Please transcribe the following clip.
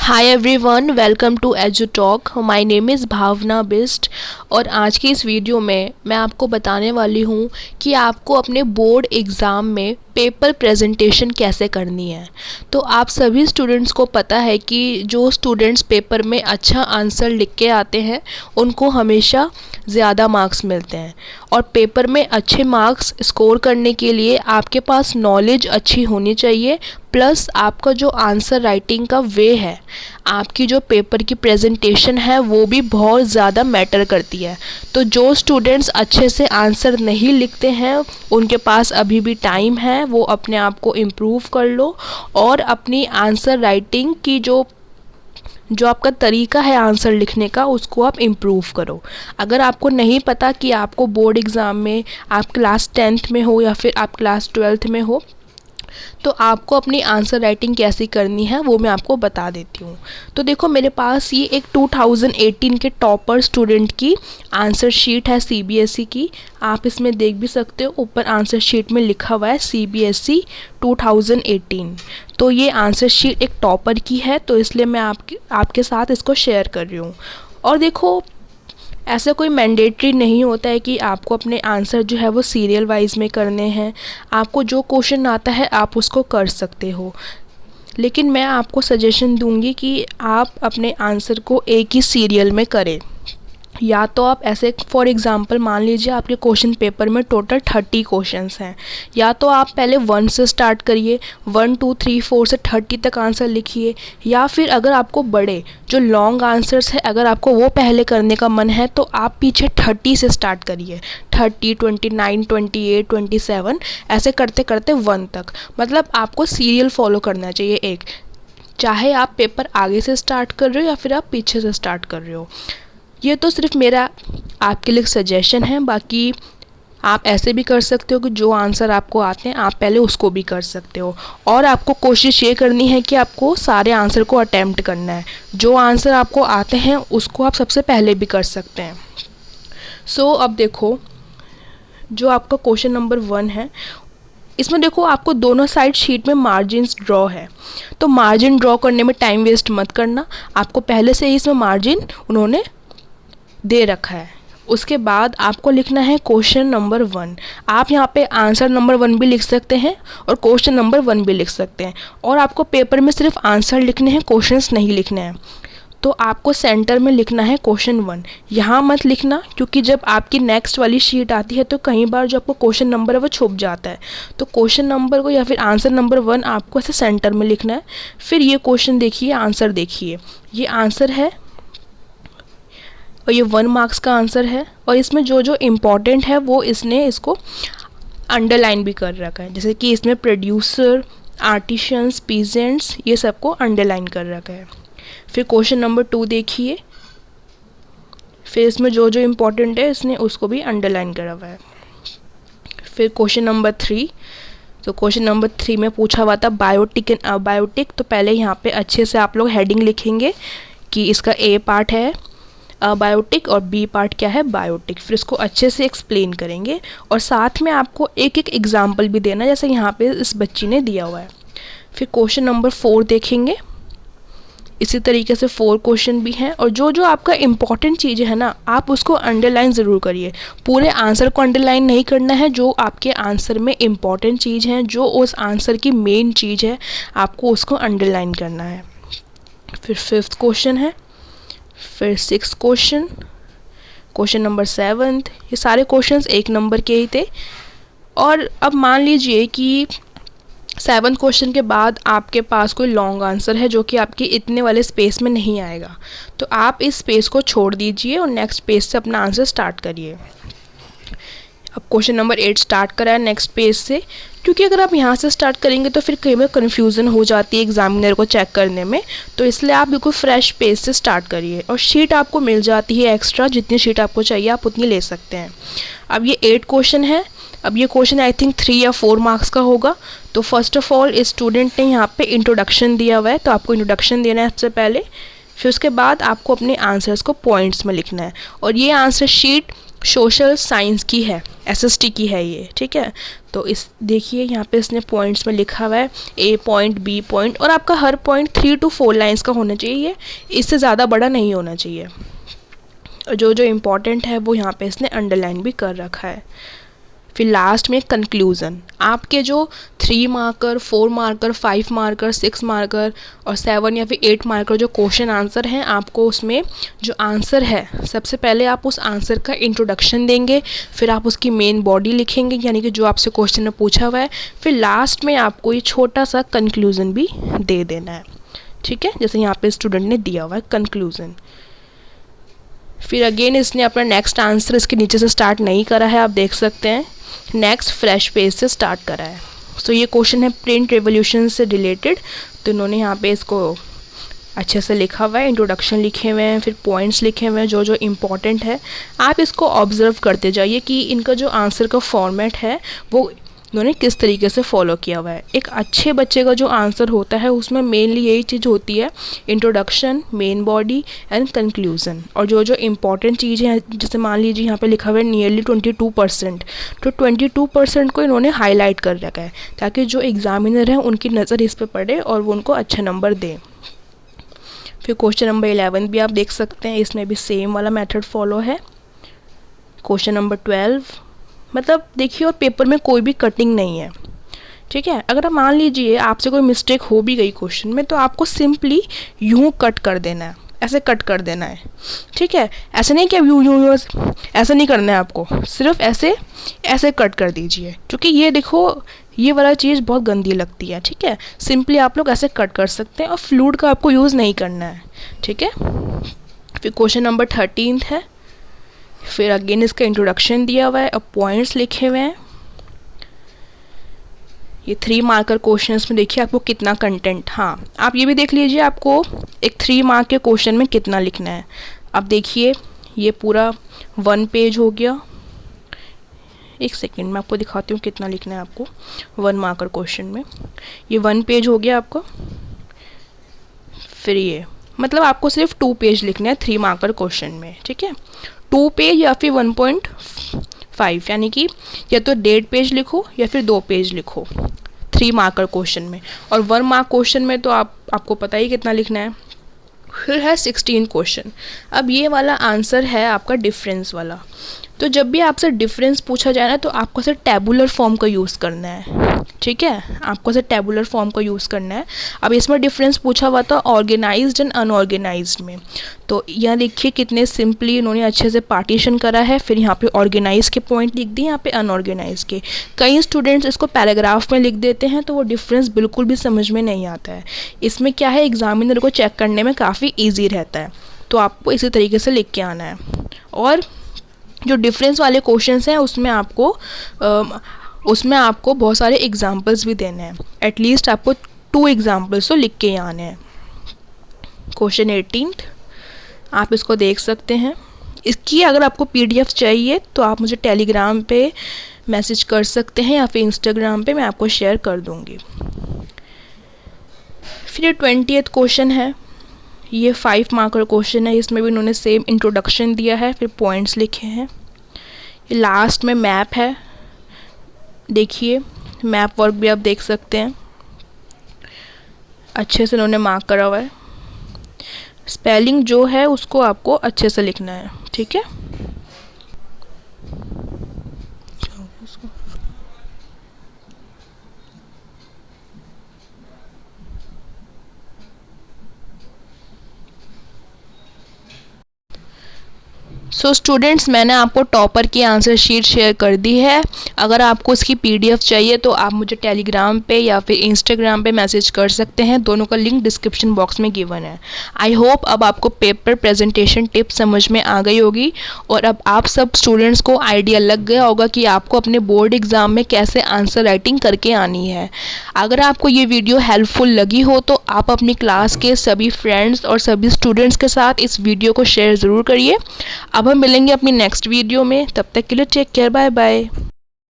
Hi everyone, welcome to Edu Talk. My name is Bhavna Bisht और आज की इस वीडियो में मैं आपको बताने वाली हूँ कि आपको अपने बोर्ड एग्ज़ाम में पेपर प्रेजेंटेशन कैसे करनी है। तो आप सभी स्टूडेंट्स को पता है कि जो स्टूडेंट्स पेपर में अच्छा आंसर लिख के आते हैं उनको हमेशा ज़्यादा मार्क्स मिलते हैं, और पेपर में अच्छे मार्क्स स्कोर करने के लिए आपके पास नॉलेज अच्छी होनी चाहिए, प्लस आपका जो आंसर राइटिंग का वे है, आपकी जो पेपर की प्रेजेंटेशन है वो भी बहुत ज़्यादा मैटर करती है। तो जो स्टूडेंट्स अच्छे से आंसर नहीं लिखते हैं उनके पास अभी भी टाइम है, वो अपने आप को इम्प्रूव कर लो और अपनी आंसर राइटिंग की जो आपका तरीका है आंसर लिखने का उसको आप इम्प्रूव करो। अगर आपको नहीं पता कि आपको बोर्ड एग्ज़ाम में, आप क्लास 10th में हो या फिर आप क्लास 12th में हो, तो आपको अपनी आंसर राइटिंग कैसी करनी है वो मैं आपको बता देती हूँ। तो देखो, मेरे पास ये एक 2018 के टॉपर स्टूडेंट की आंसर शीट है सीबीएसई की। आप इसमें देख भी सकते हो, ऊपर आंसर शीट में लिखा हुआ है सीबीएसई 2018। तो ये आंसर शीट एक टॉपर की है, तो इसलिए मैं आपके साथ इसको शेयर कर रही हूँ। और देखो, ऐसा कोई मैंडेटरी नहीं होता है कि आपको अपने आंसर जो है वो सीरियल वाइज में करने हैं। आपको जो क्वेश्चन आता है आप उसको कर सकते हो, लेकिन मैं आपको सजेशन दूंगी कि आप अपने आंसर को एक ही सीरियल में करें। या तो आप ऐसे, फॉर एग्ज़ाम्पल मान लीजिए आपके क्वेश्चन पेपर में टोटल 30 क्वेश्चंस हैं, या तो आप पहले 1 से स्टार्ट करिए, 1 2 3 4 से 30 तक आंसर लिखिए। या फिर अगर आपको बड़े जो लॉन्ग आंसर्स है, अगर आपको वो पहले करने का मन है तो आप पीछे 30 से स्टार्ट करिए, 30 29 28 27 ऐसे करते करते 1 तक। मतलब आपको सीरियल फॉलो करना चाहिए एक, चाहे आप पेपर आगे से स्टार्ट कर रहे हो या फिर आप पीछे से स्टार्ट कर रहे हो। ये तो सिर्फ मेरा आपके लिए सजेशन है, बाकी आप ऐसे भी कर सकते हो कि जो आंसर आपको आते हैं आप पहले उसको भी कर सकते हो। और आपको कोशिश ये करनी है कि आपको सारे आंसर को अटेम्प्ट करना है। जो आंसर आपको आते हैं उसको आप सबसे पहले भी कर सकते हैं। सो अब देखो, जो आपका क्वेश्चन नंबर 1 है, इसमें देखो आपको दोनों साइड शीट में मार्जिन्स ड्रॉ है। तो मार्जिन ड्रॉ करने में टाइम वेस्ट मत करना, आपको पहले से ही इसमें मार्जिन उन्होंने दे रखा है। उसके बाद आपको लिखना है क्वेश्चन नंबर 1। आप यहाँ पे आंसर नंबर 1 भी लिख सकते हैं और क्वेश्चन नंबर 1 भी लिख सकते हैं। और आपको पेपर में सिर्फ आंसर लिखने हैं, क्वेश्चंस नहीं लिखने हैं। तो आपको सेंटर में लिखना है क्वेश्चन 1। यहाँ मत लिखना, क्योंकि जब आपकी नेक्स्ट वाली शीट आती है तो कई बार जो आपको क्वेश्चन नंबर है वो छुप जाता है। तो क्वेश्चन नंबर को या फिर आंसर नंबर 1 आपको ऐसे सेंटर में लिखना है। फिर ये क्वेश्चन देखिए, आंसर देखिए, ये आंसर है और ये 1 मार्क्स का आंसर है। और इसमें जो जो इम्पॉर्टेंट है वो इसने इसको अंडरलाइन भी कर रखा है, जैसे कि इसमें प्रोड्यूसर, आर्टिशंस, पीजेंट्स, ये सबको अंडरलाइन कर रखा है। फिर क्वेश्चन नंबर 2 देखिए, फिर इसमें जो जो इम्पोर्टेंट है इसने उसको भी अंडरलाइन करा हुआ है। फिर क्वेश्चन नंबर 3, तो क्वेश्चन नंबर 3 में पूछा हुआ था बायोटिक एंड अबायोटिक। तो पहले यहाँ पे अच्छे से आप लोग हेडिंग लिखेंगे कि इसका ए पार्ट है अबायोटिक और बी पार्ट क्या है, बायोटिक। फिर इसको अच्छे से एक्सप्लेन करेंगे और साथ में आपको एक एक एग्जाम्पल भी देना, जैसे यहाँ पे इस बच्ची ने दिया हुआ है। फिर क्वेश्चन नंबर 4 देखेंगे, इसी तरीके से 4 क्वेश्चन भी हैं। और जो जो आपका इम्पॉर्टेंट चीज़ है ना, आप उसको अंडरलाइन ज़रूर करिए। पूरे आंसर को अंडरलाइन नहीं करना है, जो आपके आंसर में इम्पॉर्टेंट चीज़ है, जो उस आंसर की मेन चीज़ है, आपको उसको अंडरलाइन करना है। फिर 5th क्वेश्चन है, फिर 6th question, question number 7th, ये सारे क्वेश्चंस 1 नंबर के ही थे। और अब मान लीजिए कि 7th क्वेश्चन के बाद आपके पास कोई लॉन्ग आंसर है जो कि आपके इतने वाले स्पेस में नहीं आएगा, तो आप इस स्पेस को छोड़ दीजिए और नेक्स्ट पेज से अपना आंसर स्टार्ट करिए। अब क्वेश्चन नंबर 8 स्टार्ट करा है नेक्स्ट पेज से, क्योंकि अगर आप यहाँ से स्टार्ट करेंगे तो फिर कई बार कन्फ्यूज़न हो जाती है एग्जामिनर को चेक करने में। तो इसलिए आप बिल्कुल फ्रेश पेज से स्टार्ट करिए। और शीट आपको मिल जाती है एक्स्ट्रा, जितनी शीट आपको चाहिए आप उतनी ले सकते हैं। अब ये 8 क्वेश्चन है। अब ये क्वेश्चन आई थिंक 3 या 4 मार्क्स का होगा। तो फर्स्ट ऑफ ऑल इस स्टूडेंट ने यहाँ पे इंट्रोडक्शन दिया हुआ है, तो आपको इंट्रोडक्शन देना है सबसे पहले। फिर उसके बाद आपको अपने आंसर्स को पॉइंट्स में लिखना है। और ये आंसर शीट सोशल साइंस की है, एसएसटी की है ये, ठीक है। तो इस देखिए यहाँ पे इसने पॉइंट्स में लिखा हुआ है ए पॉइंट, बी पॉइंट, और आपका हर पॉइंट 3 to 4 लाइन्स का होना चाहिए, इससे ज़्यादा बड़ा नहीं होना चाहिए। जो जो इम्पोर्टेंट है वो यहाँ पे इसने अंडरलाइन भी कर रखा है। फिर लास्ट में कंक्लूज़न, आपके जो 3 मार्कर, 4 मार्कर, 5 मार्कर, 6 मार्कर और 7 या फिर 8 मार्कर जो क्वेश्चन आंसर हैं, आपको उसमें जो आंसर है सबसे पहले आप उस आंसर का इंट्रोडक्शन देंगे, फिर आप उसकी मेन बॉडी लिखेंगे यानी कि जो आपसे क्वेश्चन में पूछा हुआ है, फिर लास्ट में आपको ये छोटा सा कंक्लूज़न भी दे देना है, ठीक है, जैसे यहाँ पे स्टूडेंट ने दिया हुआ है कंक्लूज़न। फिर अगेन इसने अपना नेक्स्ट आंसर इसके नीचे से स्टार्ट नहीं करा है, आप देख सकते हैं, नेक्स्ट फ्रेश पेज से स्टार्ट करा है। सो ये क्वेश्चन है प्रिंट रेवोल्यूशन से रिलेटेड, तो इन्होंने यहाँ पे इसको अच्छे से लिखा हुआ है, इंट्रोडक्शन लिखे हुए हैं, फिर पॉइंट्स लिखे हुए हैं जो जो इम्पॉर्टेंट है। आप इसको ऑब्जर्व करते जाइए कि इनका जो आंसर का फॉर्मेट है वो इन्होंने किस तरीके से फॉलो किया हुआ है। एक अच्छे बच्चे का जो आंसर होता है उसमें मेनली यही चीज़ होती है, introduction, main body and conclusion, और जो जो इम्पॉर्टेंट चीज़ें हैं, जैसे मान लीजिए यहाँ पे लिखा हुआ है नियरली 22%, तो 22% को इन्होंने हाईलाइट कर रखा है ताकि जो एग्जामिनर है उनकी नज़र इस पर पड़े और वो उनको अच्छा नंबर दें। फिर क्वेश्चन नंबर 11 भी आप देख सकते हैं, इसमें भी सेम वाला मेथड फॉलो है। क्वेश्चन नंबर 12, मतलब देखिए, और पेपर में कोई भी कटिंग नहीं है, ठीक है। अगर आप मान लीजिए आपसे कोई मिस्टेक हो भी गई क्वेश्चन में, तो आपको सिंपली यूँ कट कर देना है, ऐसे कट कर देना है, ठीक है। ऐसे नहीं कि अब यूँ ऐसे नहीं करना है आपको, सिर्फ ऐसे ऐसे कट कर दीजिए, क्योंकि ये देखो ये वाला चीज़ बहुत गंदी लगती है, ठीक है। सिंपली आप लोग ऐसे कट कर सकते हैं और फ्लूइड का आपको यूज़ नहीं करना है, ठीक है। फिर क्वेश्चन नंबर 13 है, फिर अगेन इसका इंट्रोडक्शन दिया हुआ है और पॉइंट्स लिखे हुए हैं। ये 3 मार्कर क्वेश्चंस में देखिए आपको कितना कंटेंट, हाँ आप ये भी देख लीजिए आपको एक 3 मार्क के क्वेश्चन में कितना लिखना है। अब देखिए ये पूरा 1 पेज हो गया, एक सेकेंड मैं आपको दिखाती हूँ कितना लिखना है आपको 1 मार्कर क्वेश्चन में। ये 1 पेज हो गया आपका, फिर ये मतलब आपको सिर्फ 2 पेज लिखना है 3 मार्कर क्वेश्चन में, ठीक है। 2 पेज या फिर 1.5, यानी कि या तो 1.5 पेज लिखो या फिर 2 पेज लिखो 3 मार्कर क्वेश्चन में। और 1 मार्क क्वेश्चन में तो आपको पता ही कितना लिखना है। फिर है 16 क्वेश्चन। अब ये वाला आंसर है आपका डिफरेंस वाला। तो जब भी आपसे डिफरेंस पूछा जाए ना, तो आपको से टैबुलर फॉर्म का यूज़ करना है, ठीक है, आपको से टैबुलर फॉर्म का यूज़ करना है। अब इसमें डिफरेंस पूछा हुआ था ऑर्गेनाइज्ड एंड अनऑर्गेनाइज्ड में, तो यहाँ देखिए कितने सिंपली इन्होंने अच्छे से पार्टीशन करा है। फिर यहाँ पे ऑर्गेनाइज के पॉइंट लिख दिए, यहाँ पे अनऑर्गेनाइज के। कई स्टूडेंट्स इसको पैराग्राफ में लिख देते हैं, तो वो डिफरेंस बिल्कुल भी समझ में नहीं आता है। इसमें क्या है, एग्जामिनर को चेक करने में काफ़ी ईजी रहता है, तो आपको इसी तरीके से लिख के आना है। और जो डिफरेंस वाले क्वेश्चंस हैं उसमें आपको बहुत सारे एग्जांपल्स भी देने हैं, एटलीस्ट आपको 2 एग्जांपल्स तो लिख के ही आने हैं। क्वेश्चन 18 आप इसको देख सकते हैं। इसकी अगर आपको PDF चाहिए तो आप मुझे टेलीग्राम पे मैसेज कर सकते हैं या फिर इंस्टाग्राम पे, मैं आपको शेयर कर दूँगी। फिर 20th क्वेश्चन है, ये 5 मार्कर क्वेश्चन है। इसमें भी उन्होंने सेम इंट्रोडक्शन दिया है, फिर पॉइंट्स लिखे हैं। ये लास्ट में मैप है, देखिए मैप वर्क भी आप देख सकते हैं, अच्छे से उन्होंने मार्क करा हुआ है। स्पेलिंग जो है उसको आपको अच्छे से लिखना है, ठीक है। सो स्टूडेंट्स, मैंने आपको टॉपर की आंसर शीट शेयर कर दी है। अगर आपको इसकी PDF चाहिए तो आप मुझे टेलीग्राम पे या फिर इंस्टाग्राम पे मैसेज कर सकते हैं, दोनों का लिंक डिस्क्रिप्शन बॉक्स में गिवन है। आई होप अब आपको पेपर प्रेजेंटेशन टिप्स समझ में आ गई होगी और अब आप सब स्टूडेंट्स को आइडिया लग गया होगा कि आपको अपने बोर्ड एग्ज़ाम में कैसे आंसर राइटिंग करके आनी है। अगर आपको ये वीडियो हेल्पफुल लगी हो तो आप अपनी क्लास के सभी फ्रेंड्स और सभी स्टूडेंट्स के साथ इस वीडियो को शेयर ज़रूर करिए। अब हम मिलेंगे अपनी नेक्स्ट वीडियो में, तब तक के लिए टेक केयर, बाय बाय।